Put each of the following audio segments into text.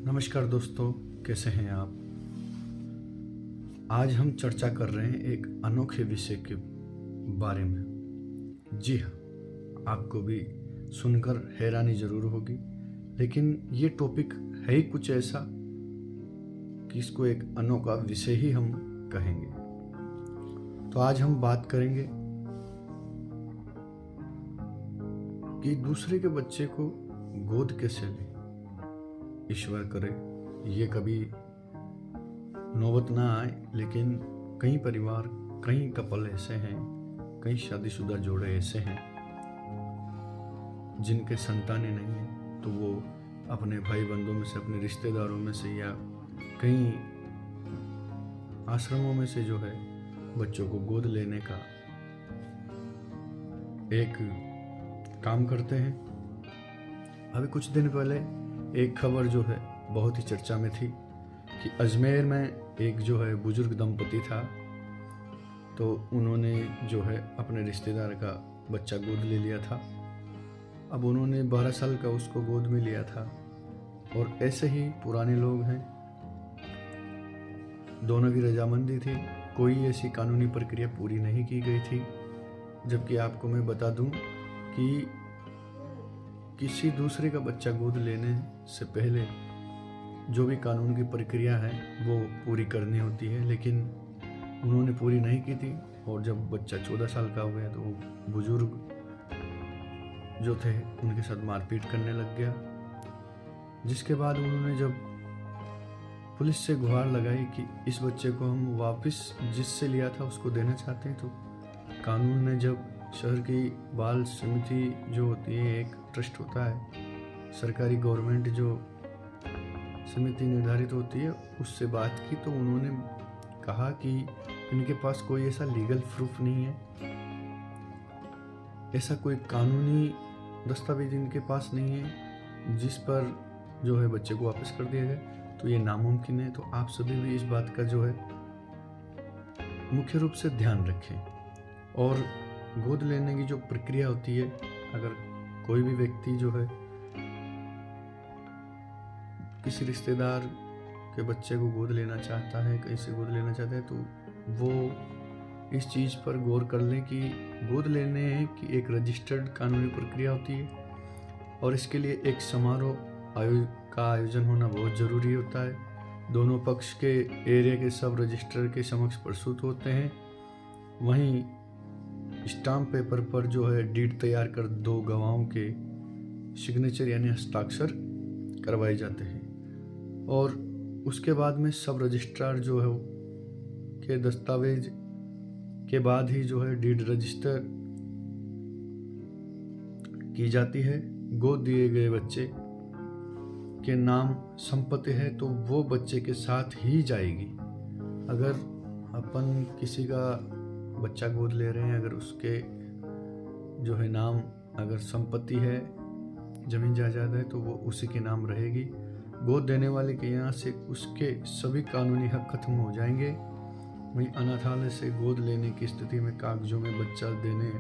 नमस्कार दोस्तों, कैसे हैं आप। आज हम चर्चा कर रहे हैं एक अनोखे विषय के बारे में। जी हाँ, आपको भी सुनकर हैरानी ज़रूर होगी, लेकिन ये टॉपिक है ही कुछ ऐसा कि इसको एक अनोखा विषय ही हम कहेंगे। तो आज हम बात करेंगे कि दूसरे के बच्चे को गोद कैसे लें। ईश्वर करे ये कभी नौबत ना आए, लेकिन कई परिवार, कई कपल ऐसे हैं, कई शादीशुदा जोड़े ऐसे हैं जिनके संतानें नहीं हैं, तो वो अपने भाई बंधुओं में से, अपने रिश्तेदारों में से या कई आश्रमों में से जो है बच्चों को गोद लेने का एक काम करते हैं। अभी कुछ दिन पहले एक खबर जो है बहुत ही चर्चा में थी कि अजमेर में एक जो है बुजुर्ग दंपति था, तो उन्होंने जो है अपने रिश्तेदार का बच्चा गोद ले लिया था। अब उन्होंने 12 साल का उसको गोद में लिया था, और ऐसे ही पुराने लोग हैं, दोनों की रजामंदी थी, कोई ऐसी कानूनी प्रक्रिया पूरी नहीं की गई थी। जबकि आपको मैं बता दूं कि किसी दूसरे का बच्चा गोद लेने से पहले जो भी कानून की प्रक्रिया है वो पूरी करनी होती है, लेकिन उन्होंने पूरी नहीं की थी। और जब बच्चा 14 साल का हो गया तो वो बुजुर्ग जो थे उनके साथ मारपीट करने लग गया, जिसके बाद उन्होंने जब पुलिस से गुहार लगाई कि इस बच्चे को हम वापस जिससे लिया था उसको देना चाहते हैं, तो कानून ने जब शहर की बाल समिति जो होती है, एक ट्रस्ट होता है, सरकारी गवर्नमेंट जो समिति निर्धारित होती है, उससे बात की, तो उन्होंने कहा कि इनके पास कोई ऐसा लीगल प्रूफ नहीं है, ऐसा कोई कानूनी दस्तावेज इनके पास नहीं है जिस पर जो है बच्चे को वापस कर दिया गया, तो ये नामुमकिन है। तो आप सभी भी इस बात का जो है मुख्य रूप से ध्यान रखें। और गोद लेने की जो प्रक्रिया होती है, अगर कोई भी व्यक्ति जो है किसी रिश्तेदार के बच्चे को गोद लेना चाहता है, कहीं से गोद लेना चाहता है, तो वो इस चीज़ पर गौर कर लें कि गोद लेने की एक रजिस्टर्ड कानूनी प्रक्रिया होती है, और इसके लिए एक समारोह का आयोजन होना बहुत ज़रूरी होता है। दोनों पक्ष के एरिया के सब रजिस्ट्रार के समक्ष प्रस्तुत होते हैं। वहीं स्टाम्प पेपर पर जो है डीड तैयार कर 2 गवाहों के सिग्नेचर यानी हस्ताक्षर करवाए जाते हैं, और उसके बाद में सब रजिस्ट्रार जो है के दस्तावेज के बाद ही जो है डीड रजिस्टर की जाती है। गोद दिए गए बच्चे के नाम संपत्ति है तो वो बच्चे के साथ ही जाएगी। अगर अपन किसी का बच्चा गोद ले रहे हैं, अगर उसके जो है नाम, अगर संपत्ति है, जमीन जायदाद है, तो वो उसी के नाम रहेगी। गोद देने वाले के यहाँ से उसके सभी कानूनी हक खत्म हो जाएंगे। वहीं अनाथालय से गोद लेने की स्थिति में कागजों में बच्चा देने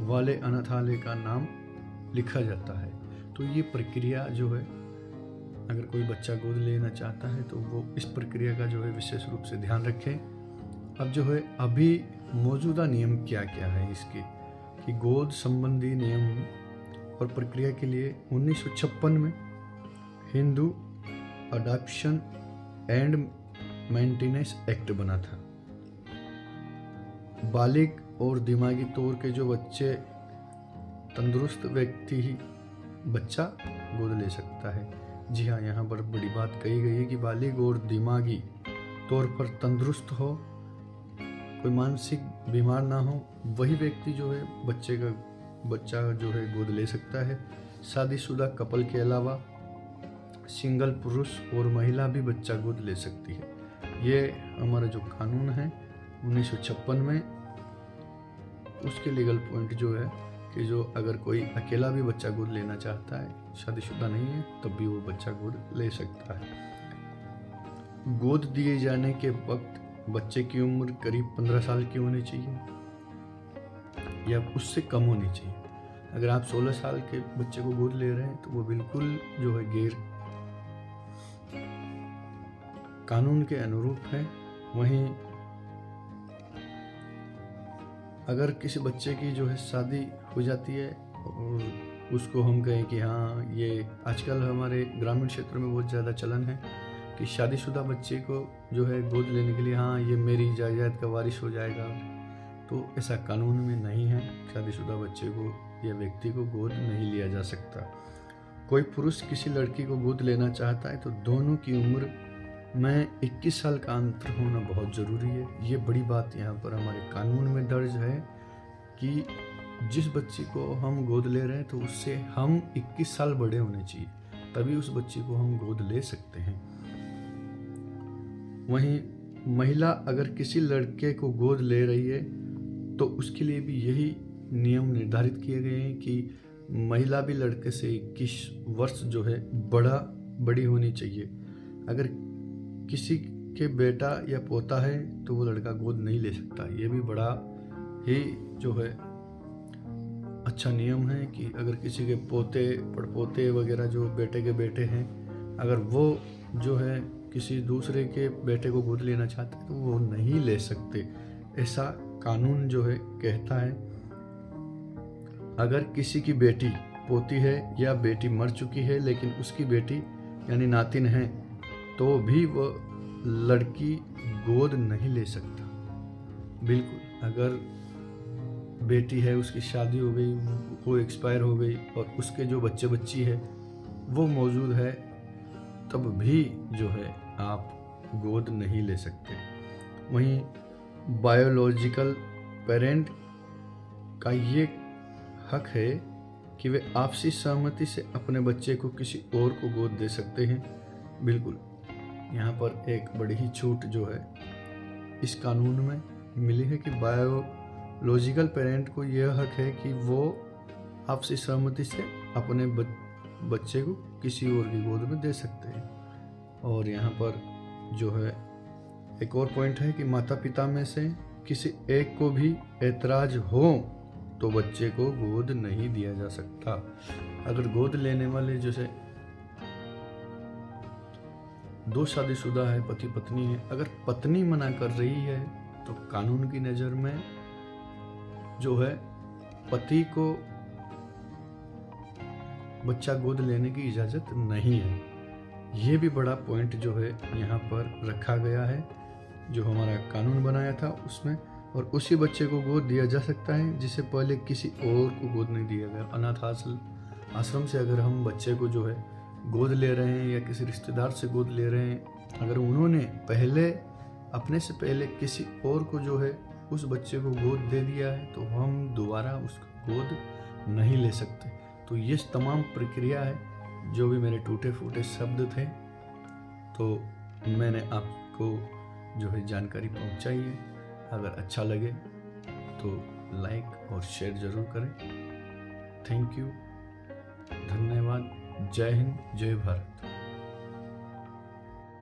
वाले अनाथालय का नाम लिखा जाता है। तो ये प्रक्रिया जो है, अगर कोई बच्चा गोद लेना चाहता है तो वो इस प्रक्रिया का जो है विशेष रूप से ध्यान रखें। अब जो है अभी मौजूदा नियम क्या क्या है इसके, कि गोद संबंधी नियम और प्रक्रिया के लिए 1956 में Hindu adoption and maintenance act बना था। बालिग और दिमागी तौर के जो बच्चे, तंदुरुस्त व्यक्ति ही बच्चा गोद ले सकता है। जी हाँ, यहाँ पर बड़ी बात कही गई है कि बालिग और दिमागी तौर पर तंदुरुस्त हो, कोई मानसिक बीमार ना हो, वही व्यक्ति जो है बच्चा जो है गोद ले सकता है। शादीशुदा कपल के अलावा सिंगल पुरुष और महिला भी बच्चा गोद ले सकती है। ये हमारा जो कानून है 1956 में, उसके लीगल पॉइंट जो है कि जो अगर कोई अकेला भी बच्चा गोद लेना चाहता है, शादीशुदा नहीं है, तब भी वो बच्चा गोद ले सकता है। गोद दिए जाने के वक्त बच्चे की उम्र करीब 15 साल की होनी चाहिए या उससे कम होनी चाहिए। अगर आप 16 साल के बच्चे को गोद ले रहे हैं तो वो बिल्कुल जो है गैर कानून के अनुरूप है। वहीं अगर किसी बच्चे की जो है शादी हो जाती है और उसको हम कहें कि हाँ, ये आजकल हमारे ग्रामीण क्षेत्र में बहुत ज़्यादा चलन है कि शादीशुदा बच्चे को जो है गोद लेने के लिए, हाँ ये मेरी जायदाद का वारिस हो जाएगा, तो ऐसा कानून में नहीं है। शादीशुदा बच्चे को या व्यक्ति को गोद नहीं लिया जा सकता। कोई पुरुष किसी लड़की को गोद लेना चाहता है तो दोनों की उम्र में 21 साल का अंतर होना बहुत ज़रूरी है। ये बड़ी बात यहाँ पर हमारे कानून में दर्ज है कि जिस बच्ची को हम गोद ले रहे हैं तो उससे हम 21 साल बड़े होने चाहिए, तभी उस बच्ची को हम गोद ले सकते हैं। वहीं महिला अगर किसी लड़के को गोद ले रही है तो उसके लिए भी यही नियम निर्धारित किए गए हैं कि महिला भी लड़के से 21 वर्ष जो है बड़ी होनी चाहिए। अगर किसी के बेटा या पोता है तो वो लड़का गोद नहीं ले सकता। ये भी बड़ा ही जो है अच्छा नियम है कि अगर किसी के पोते पड़पोते वगैरह जो बेटे के बेटे हैं, अगर वो जो है किसी दूसरे के बेटे को गोद लेना चाहते हैं तो वो नहीं ले सकते, ऐसा कानून जो है कहता है। अगर किसी की बेटी पोती है या बेटी मर चुकी है लेकिन उसकी बेटी यानी नातिन है तो भी वह लड़की गोद नहीं ले सकता। बिल्कुल, अगर बेटी है, उसकी शादी हो गई, वो एक्सपायर हो गई और उसके जो बच्चे बच्ची है वो मौजूद है, तब भी जो है आप गोद नहीं ले सकते। वहीं बायोलॉजिकल पेरेंट का ये हक है कि वे आपसी सहमति से अपने बच्चे को किसी और को गोद दे सकते हैं। बिल्कुल, यहाँ पर एक बड़ी ही छूट जो है इस कानून में मिली है कि बायोलॉजिकल पेरेंट को यह हक है कि वो आपसी सहमति से अपने बच्चे को किसी और की गोद में दे सकते हैं। और यहाँ पर जो है एक और पॉइंट है कि माता पिता में से किसी एक को भी ऐतराज हो तो बच्चे को गोद नहीं दिया जा सकता। अगर गोद लेने वाले जैसे दो शादीशुदा है, पति पत्नी है, अगर पत्नी मना कर रही है तो कानून की नज़र में जो है पति को बच्चा गोद लेने की इजाज़त नहीं है। ये भी बड़ा पॉइंट जो है यहाँ पर रखा गया है जो हमारा कानून बनाया था उसमें, और उसी बच्चे को गोद दिया जा सकता है जिसे पहले किसी और को गोद नहीं दिया गया। अनाथ आश्रम से अगर हम बच्चे को जो है गोद ले रहे हैं या किसी रिश्तेदार से गोद ले रहे हैं, अगर उन्होंने अपने से पहले किसी और को जो है उस बच्चे को गोद दे दिया है तो हम दोबारा उसको गोद नहीं ले सकते। तो ये तमाम प्रक्रिया है, जो भी मेरे टूटे फूटे शब्द थे तो मैंने आपको जो है जानकारी पहुंचाई है। अगर अच्छा लगे तो लाइक और शेयर ज़रूर करें। थैंक यू, धन्यवाद। जय हिंद, जय भारत।